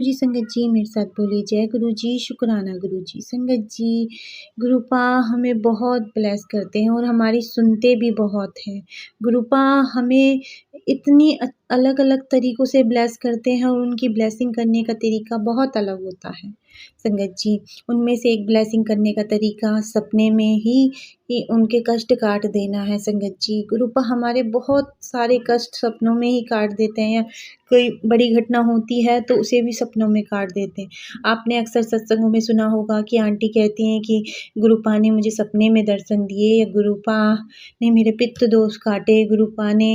जी संगत जी मेरे साथ बोलिए जय गुरु जी, शुक्राना गुरु जी। संगत जी, गुरुपा हमें बहुत ब्लेस करते हैं और हमारी सुनते भी बहुत हैं। गुरुपा हमें इतनी अलग-अलग तरीकों से ब्लेस करते हैं और उनकी ब्लेसिंग करने का तरीका बहुत अलग होता है। संगत जी, उनमें से एक ब्लेसिंग करने का तरीका सपने में ही उनके कष्ट काट देना है संगत जी। गुरुपा हमारे बहुत सारे कष्ट सपनों में ही काट देते हैं। कोई बड़ी घटना होती है तो उसे भी सपनों में काट देते हैं। आपने अक्सर सत्संगों में सुना होगा कि आंटी कहती हैं कि गुरुपा ने मुझे सपने में दर्शन दिए या गुरुपा ने मेरे पितृ दोष काटे, गुरुपा ने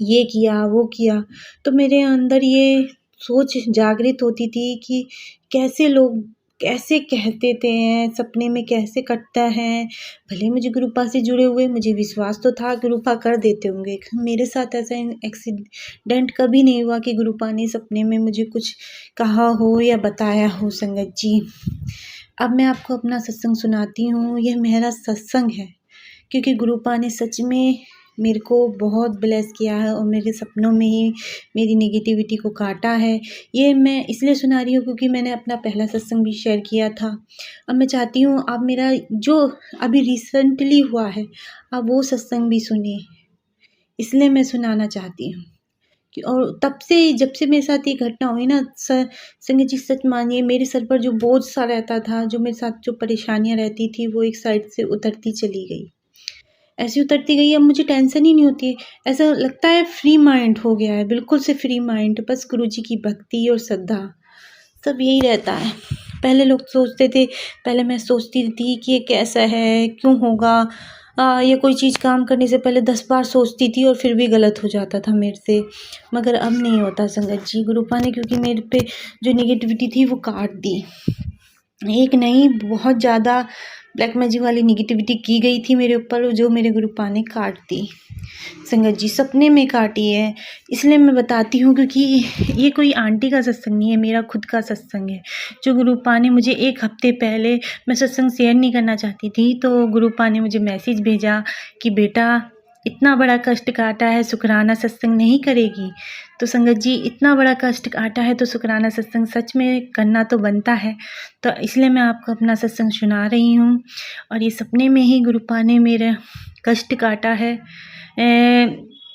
ये किया, वो किया। तो मेरे अंदर ये सोच जागृत होती थी कि कैसे लोग कैसे कह देते हैं, सपने में कैसे कटता है। भले मुझे गुरुपा से जुड़े हुए मुझे विश्वास तो था गुरुपा कर देते होंगे। मेरे साथ ऐसा एक्सीडेंट कभी नहीं हुआ कि गुरुपा ने सपने में मुझे कुछ कहा हो या बताया हो संगत जी। अब मैं आपको अपना सत्संग सुनाती हूँ, यह मेरा सत्संग है क्योंकि गुरुपा ने सच में मेरे को बहुत ब्लेस किया है और मेरे सपनों में ही मेरी नेगेटिविटी को काटा है। ये मैं इसलिए सुना रही हूँ क्योंकि मैंने अपना पहला सत्संग भी शेयर किया था। अब मैं चाहती हूँ आप मेरा जो अभी रिसेंटली हुआ है, आप वो सत्संग भी सुनिए, इसलिए मैं सुनाना चाहती हूँ। और तब से जब से मेरे साथ ये घटना हुई ना संगत जी, सच मानिए मेरे सर पर जो बोझ सा रहता था, जो मेरे साथ जो परेशानियाँ रहती थी, वो एक साइड से उतरती चली गई। ऐसी उतरती गई, अब मुझे टेंशन ही नहीं होती है। ऐसा लगता है फ्री माइंड हो गया है, बिल्कुल से फ्री माइंड। बस गुरुजी की भक्ति और श्रद्धा, सब यही रहता है। पहले लोग सोचते थे, पहले मैं सोचती थी कि ये कैसा है, क्यों होगा। ये कोई चीज़ काम करने से पहले 10 बार सोचती थी और फिर भी गलत हो जाता था मेरे से। मगर अब नहीं होता संगत जी। गुरुपा ने क्योंकि मेरे पे जो नेगेटिविटी थी वो काट दी। एक नहीं, बहुत ज़्यादा ब्लैक मैजिक वाली नेगेटिविटी की गई थी मेरे ऊपर, जो मेरे गुरुपा ने काट दी संगत जी, सपने में काटी है। इसलिए मैं बताती हूँ क्योंकि ये कोई आंटी का सत्संग नहीं है, मेरा खुद का सत्संग है। जो गुरुपा ने मुझे 1 हफ्ते पहले, मैं सत्संग शेयर नहीं करना चाहती थी, तो गुरुपा ने मुझे मैसेज भेजा कि बेटा इतना बड़ा कष्ट काटा है, शुक्राना सत्संग नहीं करेगी? तो संगत जी, इतना बड़ा कष्ट काटा है तो शुक्राना सत्संग सच में करना तो बनता है। तो इसलिए मैं आपको अपना सत्संग सुना रही हूँ। और ये सपने में ही गुरुपा ने मेरा कष्ट काटा है।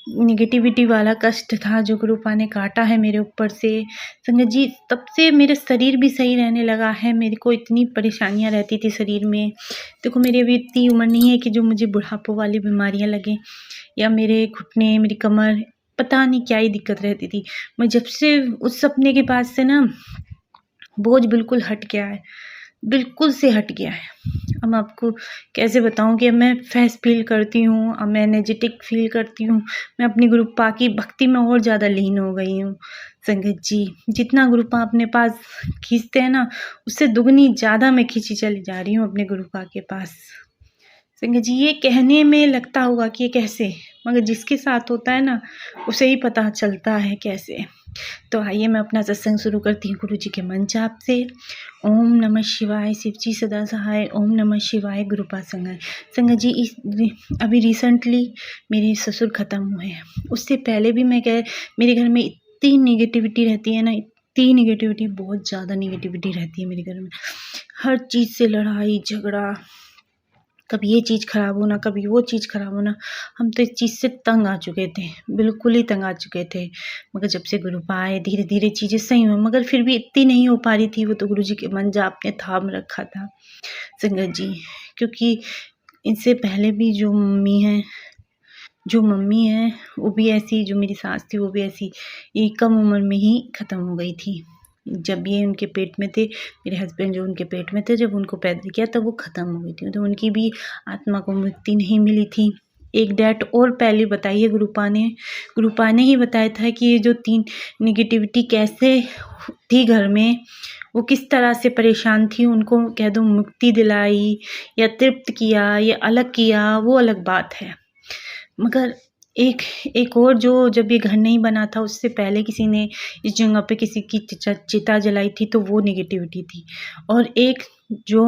नेगेटिविटी वाला कष्ट था जो गुरुपा ने काटा है मेरे ऊपर से। संगत जी, तब से मेरा शरीर भी सही रहने लगा है। मेरे को इतनी परेशानियाँ रहती थी शरीर में। देखो, मेरी अभी इतनी उम्र नहीं है कि जो मुझे बुढ़ापे वाली बीमारियाँ लगें या मेरे घुटने, मेरी कमर, पता नहीं क्या ही दिक्कत रहती थी। मैं जब से उस सपने के बाद से ना, बोझ बिल्कुल हट गया है, बिल्कुल से हट गया है। अब मैं आपको कैसे बताऊँ कि अब मैं फ्रेश फ़ील करती हूँ, अब मैं एनर्जेटिक फ़ील करती हूँ। मैं अपनी गुरुपा की भक्ति में और ज़्यादा लीन हो गई हूँ संगत जी। जितना गुरुपा अपने पास खींचते हैं ना, उससे दुगनी ज़्यादा मैं खींची चली जा रही हूँ अपने गुरुपा के पास। संगत जी, ये कहने में लगता होगा कि ये कैसे, मगर जिसके साथ होता है ना, उसे ही पता चलता है कैसे। तो आइए मैं अपना सत्संग शुरू करती हूँ गुरु जी के मंत्र जाप से। ओम नमः शिवाय, शिव जी सदा सहाय। ओम नमः शिवाय, गुरुपा संगाय। संगत जी, अभी रिसेंटली मेरे ससुर ख़त्म हुए हैं। उससे पहले भी मेरे घर में इतनी नेगेटिविटी रहती है ना, इतनी नेगेटिविटी, बहुत ज़्यादा नेगेटिविटी रहती है मेरे घर में। हर चीज़ से लड़ाई झगड़ा, कभी ये चीज़ ख़राब होना, कभी वो चीज़ ख़राब होना। हम तो इस चीज़ से तंग आ चुके थे, बिल्कुल ही तंग आ चुके थे। मगर जब से गुरुपा आए, धीरे-धीरे चीज़ें सही हुई, मगर फिर भी इतनी नहीं हो पा रही थी। वो तो गुरु जी के मंत्र जाप ने थाम रखा था संगत जी। क्योंकि इनसे पहले भी जो मम्मी हैं, वो भी ऐसी, जो मेरी सास थी वो भी ऐसी, ये कम उम्र में ही ख़त्म हो गई थी। जब ये उनके पेट में थे, मेरे हस्बैंड जो उनके पेट में थे, जब उनको पैदा किया तब वो ख़त्म हो गई थी। तो उनकी भी आत्मा को मुक्ति नहीं मिली थी। एक डेट और पहले बताई है गुरुपा ने ही बताया था कि ये जो 3 नेगेटिविटी कैसे थी घर में, वो किस तरह से परेशान थी, उनको कह दो मुक्ति दिलाई या तृप्त किया या अलग किया, वो अलग बात है। मगर एक और, जो जब ये घर नहीं बना था उससे पहले किसी ने इस जगह पे किसी की चिता जलाई थी, तो वो नेगेटिविटी थी। और एक जो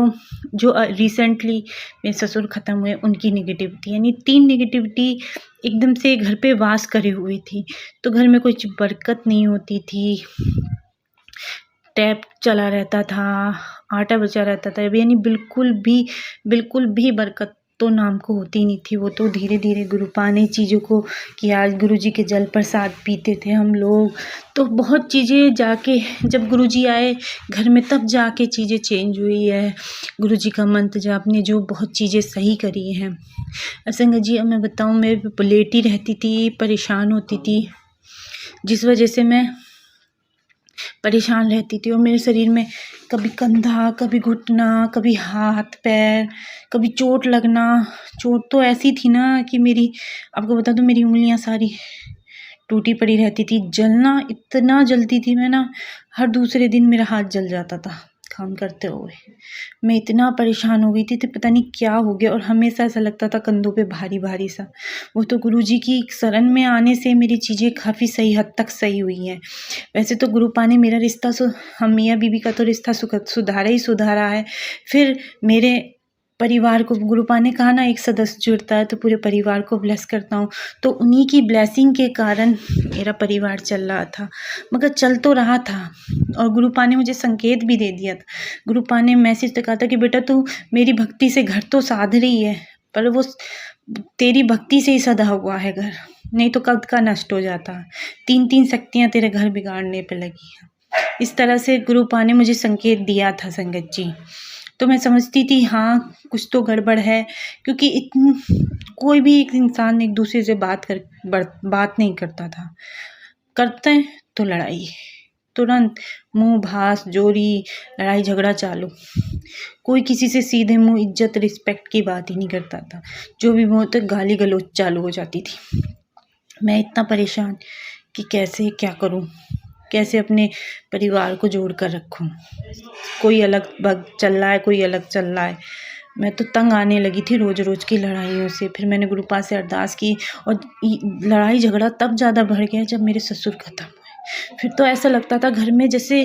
रिसेंटली मेरे ससुर ख़त्म हुए, उनकी नेगेटिविटी, यानी 3 नेगेटिविटी एकदम से घर पे वास करे हुई थी। तो घर में कुछ बरकत नहीं होती थी, टैप चला रहता था, आटा बचा रहता था, यानी बिल्कुल भी बरकत तो नाम को होती नहीं थी। वो तो धीरे धीरे गुरुपा ने चीज़ों को किया। गुरुजी के जल प्रसाद पीते थे हम लोग, तो बहुत चीज़ें जाके जब गुरुजी आए घर में तब जाके चीज़ें चेंज हुई है। गुरुजी का मंत्र जाप ने जो बहुत चीज़ें सही करी हैं। संगत जी, अब मैं बताऊँ, मैं लेटी रहती थी, परेशान होती थी, जिस वजह से मैं परेशान रहती थी और मेरे शरीर में कभी कंधा, कभी घुटना, कभी हाथ पैर, कभी चोट लगना। चोट तो ऐसी थी ना कि मेरी, आपको बता दूं, मेरी उंगलियां सारी टूटी पड़ी रहती थी। जलना इतना जलती थी मैं ना, हर दूसरे दिन मेरा हाथ जल जाता था काम करते हुए। मैं इतना परेशान हो गई थी तो पता नहीं क्या हो गया, और हमेशा ऐसा लगता था कंधों पे भारी भारी सा। वो तो गुरुजी की शरण में आने से मेरी चीज़ें काफ़ी सही हद तक सही हुई हैं। वैसे तो गुरुपा ने मेरा रिश्ता हम मियाँ बीवी का तो रिश्ता सुधारा है। फिर मेरे परिवार को गुरुपा ने कहा ना, एक सदस्य जुड़ता है तो पूरे परिवार को ब्लेस करता हूँ, तो उन्हीं की ब्लेसिंग के कारण मेरा परिवार चल रहा था। मगर चल तो रहा था, और गुरुपा ने मुझे संकेत भी दे दिया था। गुरुपा ने मैसेज तो कहा था कि बेटा तू मेरी भक्ति से घर तो साध रही है, पर वो तेरी भक्ति से ही सधा हुआ है घर, नहीं तो कब का नष्ट हो जाता। 3 शक्तियाँ तेरे घर बिगाड़ने पे लगी हैं। इस तरह से गुरुपा ने मुझे संकेत दिया था संगत जी। तो मैं समझती थी हाँ कुछ तो गड़बड़ है, क्योंकि कोई भी एक इंसान एक दूसरे से बात नहीं करता था। करते तो लड़ाई, तुरंत मुंह भास जोरी, लड़ाई झगड़ा चालू। कोई किसी से सीधे मुंह इज्जत रिस्पेक्ट की बात ही नहीं करता था। जो भी मुंह तक गाली गलौज चालू हो जाती थी। मैं इतना परेशान कि कैसे क्या करूं, कैसे अपने परिवार को जोड़ कर रखूं। कोई अलग चल रहा है, कोई अलग चल रहा है। मैं तो तंग आने लगी थी रोज़ की लड़ाइयों से। फिर मैंने गुरुपा से अरदास की, और लड़ाई झगड़ा तब ज़्यादा बढ़ गया जब मेरे ससुर खत्म हुए। फिर तो ऐसा लगता था घर में जैसे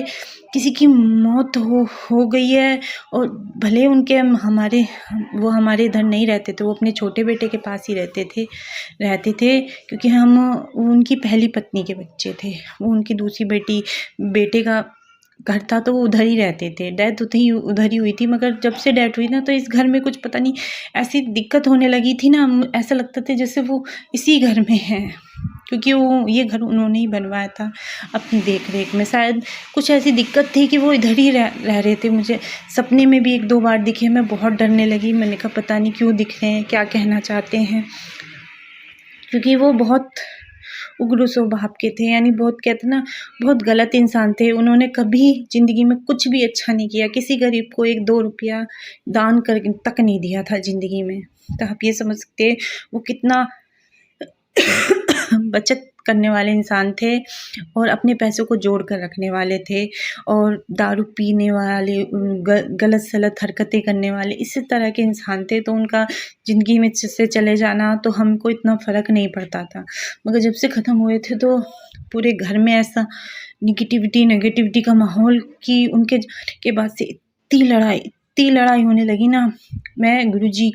किसी की मौत हो गई है। और भले वो हमारे इधर नहीं रहते थे, वो अपने छोटे बेटे के पास ही रहते थे, क्योंकि हम उनकी पहली पत्नी के बच्चे थे। वो उनकी दूसरी बेटे का घर था, तो वो उधर ही रहते थे। डेथ उधर ही हुई थी, मगर जब से डेथ हुई ना, तो इस घर में कुछ पता नहीं ऐसी दिक्कत होने लगी थी ना, ऐसा लगता था जैसे वो इसी घर में है, क्योंकि ये घर उन्होंने ही बनवाया था अपनी देख रेख में। शायद कुछ ऐसी दिक्कत थी कि वो इधर ही रह रहे थे। मुझे सपने में भी 1-2 बार दिखे। मैं बहुत डरने लगी। मैंने कहा पता नहीं क्यों दिख रहे हैं, क्या कहना चाहते हैं, क्योंकि वो बहुत उग्र स्वभाव के थे, यानी बहुत, कहते ना, बहुत गलत इंसान थे। उन्होंने कभी ज़िंदगी में कुछ भी अच्छा नहीं किया। किसी गरीब को 1-2 रुपया दान कर तक नहीं दिया था ज़िंदगी में। तो आप ये समझ सकते हैं वो कितना बचत करने वाले इंसान थे, और अपने पैसों को जोड़ कर रखने वाले थे। और दारू पीने वाले, गलत सलत हरकतें करने वाले, इसी तरह के इंसान थे। तो उनका ज़िंदगी में से चले जाना तो हमको इतना फ़र्क नहीं पड़ता था, मगर जब से ख़त्म हुए थे तो पूरे घर में ऐसा नेगेटिविटी का माहौल कि उनके जाने के बाद से इतनी लड़ाई होने लगी ना। मैं गुरुजी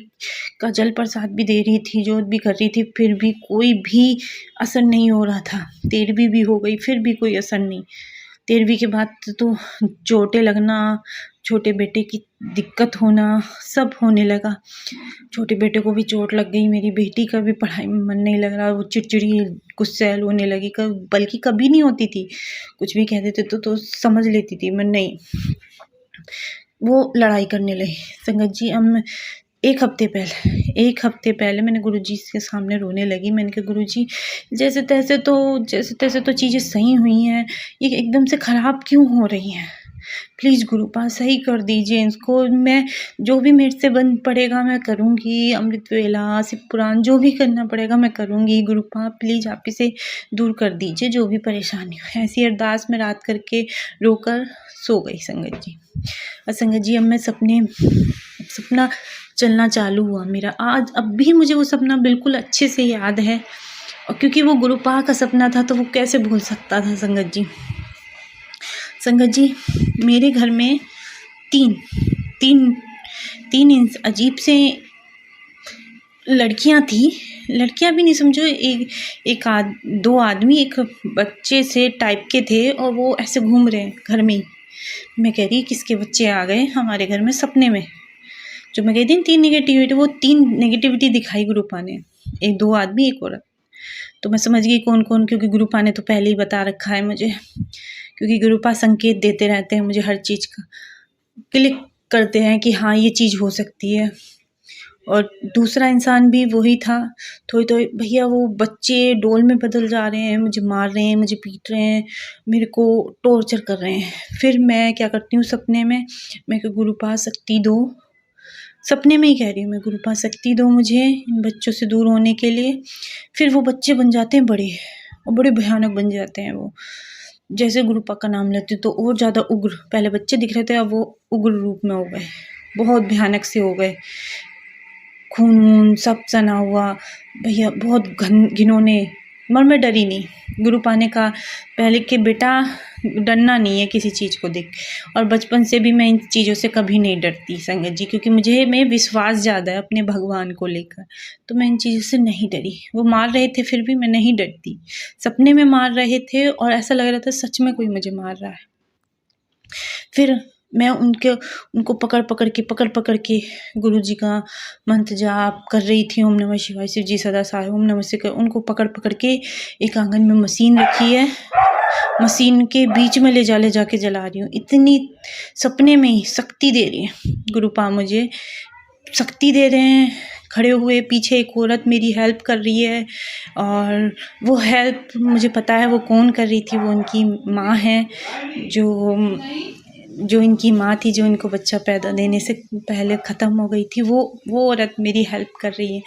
का जल प्रसाद भी दे रही थी, जोत भी कर रही थी, फिर भी कोई भी असर नहीं हो रहा था। 13वीं भी हो गई, फिर भी कोई असर नहीं। 13वीं के बाद तो चोटें लगना, छोटे बेटे की दिक्कत होना, सब होने लगा। छोटे बेटे को भी चोट लग गई, मेरी बेटी का भी पढ़ाई में मन नहीं लग रहा। वो चिड़चिड़ी गुस्सैल होने लगी, बल्कि कभी नहीं होती थी। कुछ भी कह देते तो समझ लेती थी मैं, नहीं, वो लड़ाई करने लगी। संगत जी, हम 1 हफ्ते पहले मैंने गुरुजी के सामने रोने लगी। मैंने कहा गुरुजी, जैसे तैसे तो चीज़ें सही हुई हैं, ये एकदम से ख़राब क्यों हो रही हैं? प्लीज़ गुरुपा सही कर दीजिए इसको। मैं जो भी मेरे से बन पड़ेगा मैं करूँगी। अमृत वेला, शिव पुराण, जो भी करना पड़ेगा मैं करूँगी। गुरुपा प्लीज़ आप इसे दूर कर दीजिए, जो भी परेशानी हो। ऐसी अरदास में रात करके रोकर सो गई संगत जी। और संगत जी, अब मैं सपना चलना चालू हुआ मेरा। आज अब भी मुझे वो सपना बिल्कुल अच्छे से याद है, और क्योंकि वो गुरुपा का सपना था तो वो कैसे भूल सकता था संगत जी। संगत जी, मेरे घर में तीन अजीब से लड़कियां थी। लड़कियां भी नहीं समझो, 2 आदमी एक बच्चे से टाइप के थे, और वो ऐसे घूम रहे हैं घर में ही। मैं कह रही किसके बच्चे आ गए हमारे घर में सपने में। जो मैं कहती 3 नेगेटिविटी, वो 3 नेगेटिविटी दिखाई गुरुपा ने, 2 आदमी 1 औरत। तो मैं समझ गई कौन-कौन, क्योंकि गुरुपा ने तो पहले ही बता रखा है मुझे, क्योंकि गुरुपा संकेत देते रहते हैं मुझे हर चीज़ का, क्लिक करते हैं कि हाँ ये चीज़ हो सकती है। और दूसरा इंसान भी वही था, थोड़ी भैया वो बच्चे डोल में बदल जा रहे हैं, मुझे मार रहे हैं, मुझे पीट रहे हैं, मेरे को टॉर्चर कर रहे हैं। फिर मैं क्या करती हूँ सपने में, मैं कि गुरुपा शक्ति दो, सपने में ही कह रही हूँ मैं, गुरुपा शक्ति दो मुझे इन बच्चों से दूर होने के लिए। फिर वो बच्चे बन जाते हैं बड़े, और बड़े भयानक बन जाते हैं वो। जैसे गुरुपा का नाम लेती तो और ज़्यादा उग्र, पहले बच्चे दिख रहे थे, अब वो उग्र रूप में हो गए, बहुत भयानक से हो गए, खून सब सना हुआ भैया, बहुत घिनौने। मगर मैं डरी नहीं। गुरुपा ने कहा पहले कि बेटा डरना नहीं है किसी चीज़ को देख, और बचपन से भी मैं इन चीज़ों से कभी नहीं डरती संगत जी, क्योंकि मुझे में विश्वास ज़्यादा है अपने भगवान को लेकर, तो मैं इन चीज़ों से नहीं डरी। वो मार रहे थे फिर भी मैं नहीं डरती। सपने में मार रहे थे और ऐसा लग रहा था सच में कोई मुझे मार रहा है। फिर मैं उनको पकड़ के गुरुजी का मंत्र जाप कर रही थी, ओम नमः शिवाय, शिव जी सदा सहाय, ओम नमः शिवाय। उनको पकड़ के एक आंगन में मशीन रखी है, मशीन के बीच में ले जाके जला रही हूँ। इतनी सपने में ही शक्ति दे रही है गुरुपा, मुझे शक्ति दे रहे हैं। खड़े हुए पीछे एक औरत मेरी हेल्प कर रही है, और वो हेल्प मुझे पता है वो कौन कर रही थी, वो उनकी माँ है, जो इनकी माँ थी, जो इनको बच्चा पैदा देने से पहले ख़त्म हो गई थी, वो औरत मेरी हेल्प कर रही है,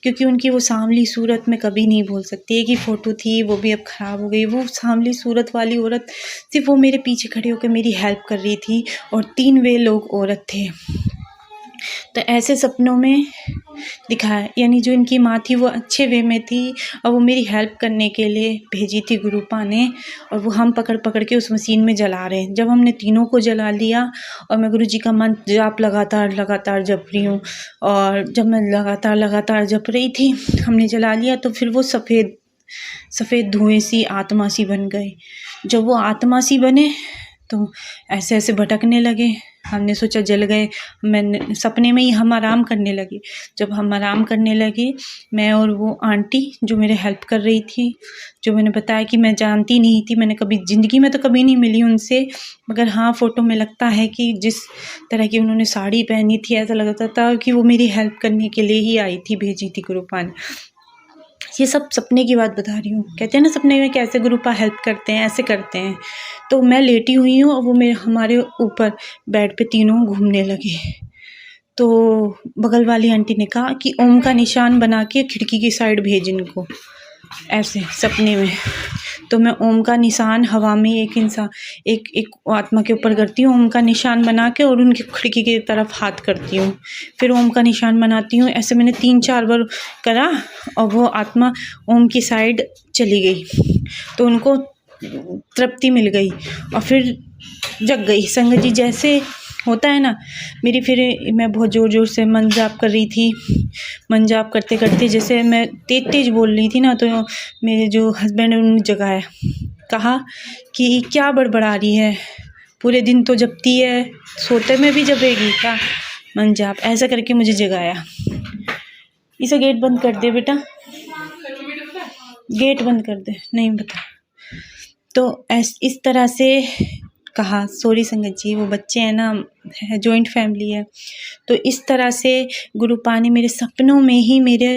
क्योंकि उनकी वो सांवली सूरत मैं कभी नहीं भूल सकती। एक ही फ़ोटो थी, वो भी अब ख़राब हो गई। वो सांवली सूरत वाली औरत सिर्फ वो मेरे पीछे खड़ी होकर मेरी हेल्प कर रही थी, और 3 वे लोग औरत थे। तो ऐसे सपनों में दिखाया, यानी जो इनकी माँ थी वो अच्छे वे में थी, और वो मेरी हेल्प करने के लिए भेजी थी गुरुपा ने, और वो हम पकड़ के उस मशीन में जला रहे हैं। जब हमने तीनों को जला लिया, और मैं गुरुजी का मंत्र जाप लगातार जप रही हूँ, और जब मैं लगातार जप रही थी, हमने जला लिया, तो फिर वो सफ़ेद धुएं सी आत्मा सी बन गई। जब वो आत्मा सी बने तो ऐसे भटकने लगे। हमने सोचा जल गए, मैंने सपने में ही हम आराम करने लगे। जब हम आराम करने लगे, मैं और वो आंटी जो मेरे हेल्प कर रही थी, जो मैंने बताया कि मैं जानती नहीं थी, मैंने कभी ज़िंदगी में तो कभी नहीं मिली उनसे, मगर हाँ फ़ोटो में लगता है कि जिस तरह की उन्होंने साड़ी पहनी थी, ऐसा लगता था कि वो मेरी हेल्प करने के लिए ही आई थी, भेजी थी गुरुपा ने। ये सब सपने की बात बता रही हूँ। कहते हैं ना सपने में कैसे गुरुपा हेल्प करते हैं, ऐसे करते हैं। तो मैं लेटी हुई हूँ, और वो हमारे ऊपर बेड पे तीनों घूमने लगे। तो बगल वाली आंटी ने कहा कि ओम का निशान बना के खिड़की की साइड भेज इनको, ऐसे सपने में। तो मैं ओम का निशान हवा में एक आत्मा के ऊपर करती हूँ, ओम का निशान बना के, और उनकी खिड़की की तरफ हाथ करती हूँ। फिर ओम का निशान बनाती हूँ, ऐसे मैंने 3-4 बार करा, और वो आत्मा ओम की साइड चली गई। तो उनको तृप्ति मिल गई, और फिर जग गई। संगत जी जैसे होता है ना, फिर मैं बहुत ज़ोर से मन जाप कर रही थी। मन जाप करते जैसे मैं तेज़ बोल रही थी ना, तो मेरे जो हस्बैंड है उन्होंने जगाया, कहा कि क्या बड़बड़ा रही है, पूरे दिन तो जपती है, सोते में भी जपेगी क्या मन जाप, ऐसा करके मुझे जगाया। इसे गेट बंद कर दे बेटा, गेट बंद कर दे, नहीं बता। तो इस तरह से कहा, सॉरी संगत जी, वो बच्चे हैं ना, जॉइंट फैमिली है। तो इस तरह से गुरुपा ने मेरे सपनों में ही मेरे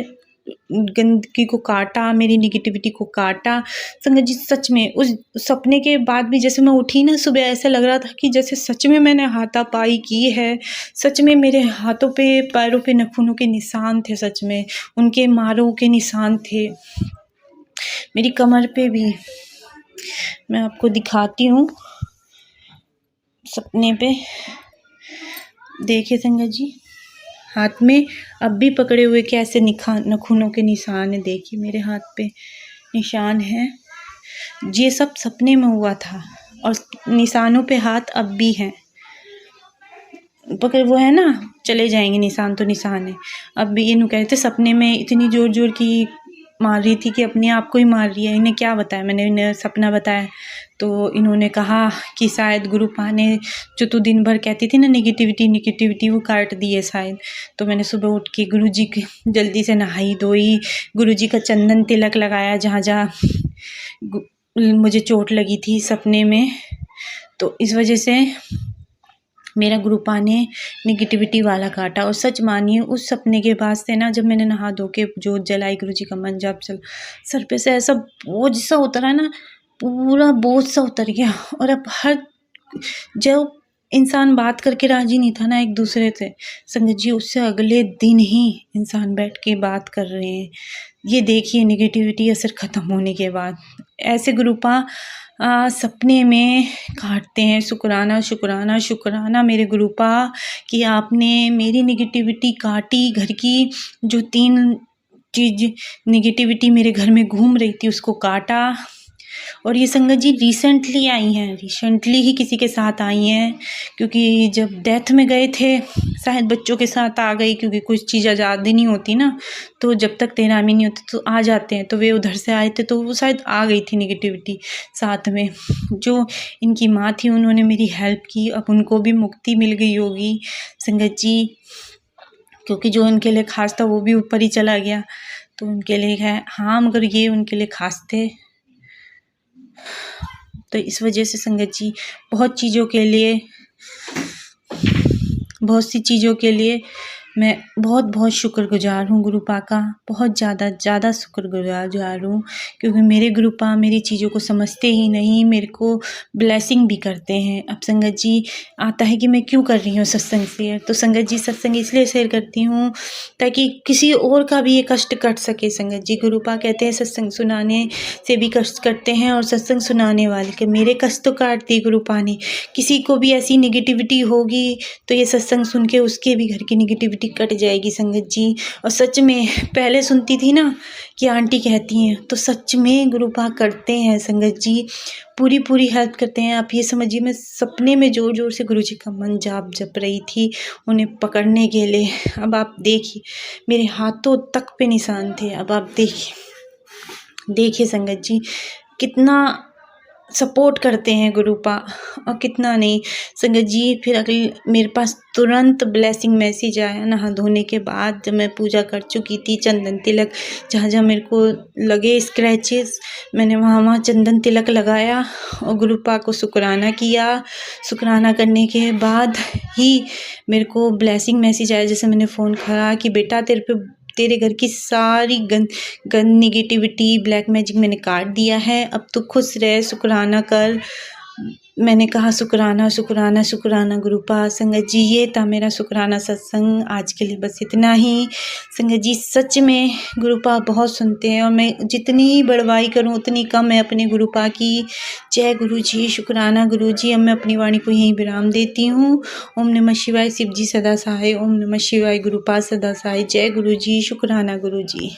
गंदगी को काटा, मेरी निगेटिविटी को काटा। संगत जी सच में उस सपने के बाद भी जैसे मैं उठी ना सुबह, ऐसा लग रहा था कि जैसे सच में मैंने हाथापाई की है। सच में मेरे हाथों पे पैरों पे नाखूनों के निशान थे, सच में उनके मारों के निशान थे, मेरी कमर पे भी। मैं आपको दिखाती हूँ सपने पे, देखिए संगत जी, हाथ में अब भी पकड़े हुए कैसे नाखूनों के निशान है, देखिए मेरे हाथ पे निशान है। ये सब सपने में हुआ था, और निशानों पे हाथ अब भी हैं, पकड़ वो है ना, चले जाएंगे निशान तो निशान है अब भी। इन्हों कहते सपने में इतनी जोर की मार रही थी कि अपने आप को ही मार रही है। इन्हें क्या बताया, मैंने इन्हें सपना बताया तो इन्होंने कहा कि शायद गुरुपा ने जो तू दिन भर कहती थी ना नेगेटिविटी वो काट दी है शायद। तो मैंने सुबह उठ के गुरुजी की जल्दी से नहाई धोई, गुरुजी का चंदन तिलक लगाया जहाँ जहाँ मुझे चोट लगी थी सपने में। तो इस वजह से मेरा गुरुपा ने नेगेटिविटी वाला काटा। और सच मानिए उस सपने के बाद से ना, जब मैंने नहा धो के जोत जलाई, गुरुजी का मन जाप चल, सर पे से ऐसा बोझ सा उतरा ना, पूरा बोझ सा उतर गया। और अब जो इंसान बात करके राजी नहीं था ना एक दूसरे से, संगत जी उससे अगले दिन ही इंसान बैठ के बात कर रहे हैं। ये देखिए नेगेटिविटी असर ख़त्म होने के बाद। ऐसे गुरुपा सपने में काटते हैं। शुक्राना शुक्राना शुक्राना मेरे गुरुपा कि आपने मेरी नेगेटिविटी काटी। घर की जो 3 चीज़ नेगेटिविटी मेरे घर में घूम रही थी उसको काटा। और ये संगत जी रिसेंटली आई हैं, रिसेंटली ही किसी के साथ आई हैं, क्योंकि जब डेथ में गए थे शायद बच्चों के साथ आ गई, क्योंकि कुछ चीज़ आज़ादी नहीं होती ना, तो जब तक तेनामी नहीं होती तो आ जाते हैं। तो वे उधर से आए थे तो वो शायद आ गई थी नेगेटिविटी साथ में। जो इनकी माँ थी उन्होंने मेरी हेल्प की, अब उनको भी मुक्ति मिल गई होगी संगत जी, क्योंकि जो उनके लिए खास था वो भी ऊपर ही चला गया। तो उनके लिए है हाँ, मगर ये उनके लिए खास थे। तो इस वजह से संगत जी बहुत सी चीज़ों के लिए मैं बहुत बहुत शुक्रगुजार हूँ गुरुपा का, बहुत ज़्यादा शुक्रगुजार हूँ, क्योंकि मेरे गुरुपा मेरी चीज़ों को समझते ही नहीं, मेरे को ब्लेसिंग भी करते हैं। अब संगत जी आता है कि मैं क्यों कर रही हूँ सत्संग शेयर, तो संगत जी सत्संग इसलिए शेयर करती हूँ ताकि किसी और का भी ये कष्ट कट सके। संगत जी गुरुपा कहते हैं सत्संग सुनाने से भी कष्ट कटते हैं, और सत्संग सुनाने वाले के मेरे कष्ट तो काट दिए गुरुपा ने। किसी को भी ऐसी नेगेटिविटी होगी तो ये सत्संग सुन के उसके भी घर की नेगेटिविटी कट जाएगी संगत जी। और सच में पहले सुनती थी ना कि आंटी कहती हैं, तो सच में गुरुपा करते हैं संगत जी, पूरी हेल्प करते हैं। आप ये समझिए मैं सपने में जोर से गुरुजी का मन जाप जप रही थी उन्हें पकड़ने के लिए। अब आप देखिए मेरे हाथों तक पे निशान थे। अब आप देखिए संगत जी कितना सपोर्ट करते हैं गुरुपा और कितना नहीं संगत जी। फिर अगले मेरे पास तुरंत ब्लेसिंग मैसेज आया नहा धोने के बाद, जब मैं पूजा कर चुकी थी। चंदन तिलक जहाँ मेरे को लगे स्क्रैचेस, मैंने वहाँ चंदन तिलक लगाया और गुरुपा को शुक्राना किया। शुक्राना करने के बाद ही मेरे को ब्लेसिंग मैसेज आया। जैसे मैंने फ़ोन करा कि बेटा तेरे घर की सारी गंद नेगेटिविटी ब्लैक मैजिक मैंने काट दिया है, अब तू खुश रह, शुक्राना कर। मैंने कहा शुक्राना शुक्राना शुक्राना गुरुपा। संगत जी ये था मेरा शुक्राना सत्संग। आज के लिए बस इतना ही संगत जी। सच में गुरुपा बहुत सुनते हैं और मैं जितनी बड़वाई करूं उतनी कम है अपने गुरुपा की। जय गुरु जी, शुक्राना गुरु जी। अब मैं अपनी वाणी को यहीं विराम देती हूँ। ओम नमः शिवाय, शिव जी सदा सहाय। ओम नमः शिवाय, गुरुपा सदा सहाय। जय गुरु जी, शुक्राना गुरु जी।